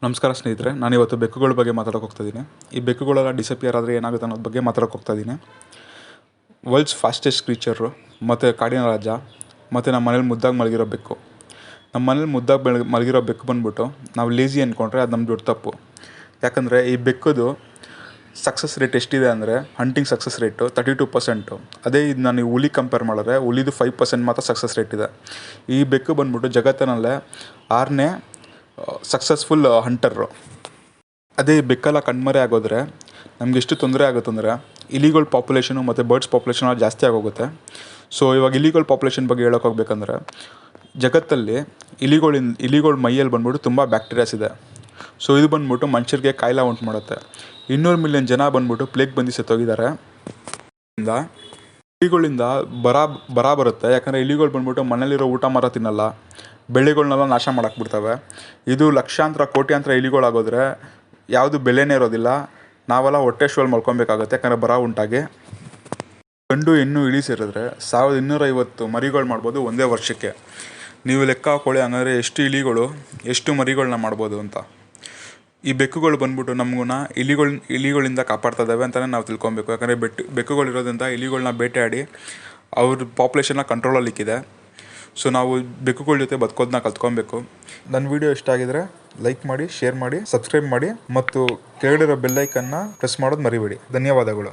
ನಮಸ್ಕಾರ ಸ್ನೇಹಿತರೆ, ನಾನಿವತ್ತು ಬೆಕ್ಕುಗಳ ಬಗ್ಗೆ ಮಾತಾಡೋಕೆ ಹೋಗ್ತಾಯಿದ್ದೀನಿ. ಈ ಬೆಕ್ಕುಗಳೆಲ್ಲ ಡಿಸಪಿಯರ್ ಆದರೆ ಏನಾಗುತ್ತೆ ಅನ್ನೋದ್ರ ಬಗ್ಗೆ ಮಾತಾಡೋಕೆ ಹೋಗ್ತಾಯಿದ್ದೀನಿ. ವರ್ಲ್ಡ್ಸ್ ಫಾಸ್ಟೆಸ್ಟ್ ಕ್ರೀಚರು ಮತ್ತು ಕಾಡಿನ ರಾಜ ಮತ್ತು ನಮ್ಮ ಮನೇಲಿ ಮುದ್ದಾಗಿ ಮಲಗಿರೋ ಬೆಕ್ಕು. ನಮ್ಮ ಮನೇಲಿ ಮುದ್ದಾಗಿ ಮಲಗಿರೋ ಬೆಕ್ಕು ಬಂದುಬಿಟ್ಟು ನಾವು ಲೇಜಿ ಅಂದ್ಕೊಂಡ್ರೆ ಅದು ನಮ್ಮ ದೊಡ್ಡ ತಪ್ಪು. ಯಾಕಂದರೆ ಈ ಬೆಕ್ಕದು ಸಕ್ಸಸ್ ರೇಟ್ ಎಷ್ಟಿದೆ ಅಂದರೆ ಹಂಟಿಂಗ್ ಸಕ್ಸಸ್ ರೇಟು 32%. ಅದೇ ಇದು ನಾನು ಹುಲಿ ಕಂಪೇರ್ ಮಾಡಿದ್ರೆ ಹುಲಿದು 5% ಮಾತ್ರ ಸಕ್ಸಸ್ ರೇಟ್ ಇದೆ. ಈ ಬೆಕ್ಕು ಬಂದುಬಿಟ್ಟು ಜಗತ್ತಿನಲ್ಲೇ 6ನೇ ಸಕ್ಸಸ್ಫುಲ್ ಹಂಟರು. ಅದೇ ಈ ಬೆಕ್ಕೆಲ್ಲ ಕಣ್ಮರೆ ಆಗೋದ್ರೆ ನಮ್ಗೆ ಎಷ್ಟು ತೊಂದರೆ ಆಗುತ್ತೆ ಅಂದರೆ ಇಲಿಗಳ ಪಾಪ್ಯುಲೇಷನು ಮತ್ತು ಬರ್ಡ್ಸ್ ಪಾಪ್ಯುಲೇಷನ್ ಜಾಸ್ತಿ ಆಗೋಗುತ್ತೆ. ಸೊ ಇವಾಗ ಇಲಿಗಳ ಪಾಪ್ಯುಲೇಷನ್ ಬಗ್ಗೆ ಹೇಳೋಕೆ ಹೋಗ್ಬೇಕಂದ್ರೆ ಜಗತ್ತಲ್ಲಿ ಇಲಿಗಳ ಮೈಯಲ್ಲಿ ಬಂದ್ಬಿಟ್ಟು ತುಂಬ ಬ್ಯಾಕ್ಟೀರಿಯಾಸ್ ಇದೆ. ಸೊ ಇದು ಬಂದ್ಬಿಟ್ಟು ಮನುಷ್ಯರಿಗೆ ಕಾಯಿಲೆ ಉಂಟು ಮಾಡುತ್ತೆ. 200 ಮಿಲಿಯನ್ ಜನ ಬಂದ್ಬಿಟ್ಟು ಪ್ಲೇಗ್ ಬಂದು ಸತ್ತೋಗಿದ್ದಾರೆ. ಇಲಿಗಳಿಂದ ಬರ ಬರುತ್ತೆ. ಯಾಕಂದರೆ ಇಲಿಗಳು ಬಂದ್ಬಿಟ್ಟು ಮನೇಲಿರೋ ಊಟ ಮರ ತಿನ್ನಲ್ಲ, ಬೆಳೆಗಳನ್ನೆಲ್ಲ ನಾಶ ಮಾಡಾಕ್ಬಿಡ್ತವೆ. ಇದು ಲಕ್ಷಾಂತರ ಕೋಟ್ಯಾಂತರ ಇಲಿಗಳಾಗೋದ್ರೆ ಯಾವುದು ಬೆಲೆನೇ ಇರೋದಿಲ್ಲ. ನಾವೆಲ್ಲ ಹೊಟ್ಟೆ ಶೋಲ್ ಮಲ್ಕೊಬೇಕಾಗುತ್ತೆ ಯಾಕಂದರೆ ಬರ ಉಂಟಾಗಿ. ಗಂಡು ಹೆಣ್ಣು ಇಳಿ ಸೇರಿದ್ರೆ 1250 ಮರಿಗಳು ಮಾಡ್ಬೋದು ಒಂದೇ ವರ್ಷಕ್ಕೆ. ನೀವು ಲೆಕ್ಕ ಹಾಕೊಳ್ಳಿ ಹಂಗಾದ್ರೆ ಎಷ್ಟು ಇಲಿಗಳು ಎಷ್ಟು ಮರಿಗಳನ್ನ ಮಾಡ್ಬೋದು ಅಂತ. ಈ ಬೆಕ್ಕುಗಳು ಬಂದ್ಬಿಟ್ಟು ನಮಗೂನ ಇಲಿಗಳಿಂದ ಕಾಪಾಡ್ತಾ ಇದ್ದಾವೆ ಅಂತಲೇ ನಾವು ತಿಳ್ಕೊಬೇಕು. ಯಾಕಂದರೆ ಬೆಕ್ಕುಗಳಿರೋದ್ರಿಂದ ಇಲಿಗಳನ್ನ ಬೇಟೆಯಾಡಿ ಅವ್ರ ಪಾಪ್ಯುಲೇಷನ್ನ ಕಂಟ್ರೋಲಲ್ಲಿಕ್ಕಿದೆ. ಸೊ ನಾವು ಬೆಕ್ಕುಗಳ ಜೊತೆ ಬದುಕೋದನ್ನ ಕಲ್ತ್ಕೊಬೇಕು. ನನ್ನ ವಿಡಿಯೋ ಇಷ್ಟ ಆಗಿದರೆ ಲೈಕ್ ಮಾಡಿ, ಶೇರ್ ಮಾಡಿ, ಸಬ್ಸ್ಕ್ರೈಬ್ ಮಾಡಿ ಮತ್ತು ಕೆಳಗಿರೋ ಬೆಲ್ಲೈಕನ್ನ ಪ್ರೆಸ್ ಮಾಡೋದು ಮರಿಬೇಡಿ. ಧನ್ಯವಾದಗಳು.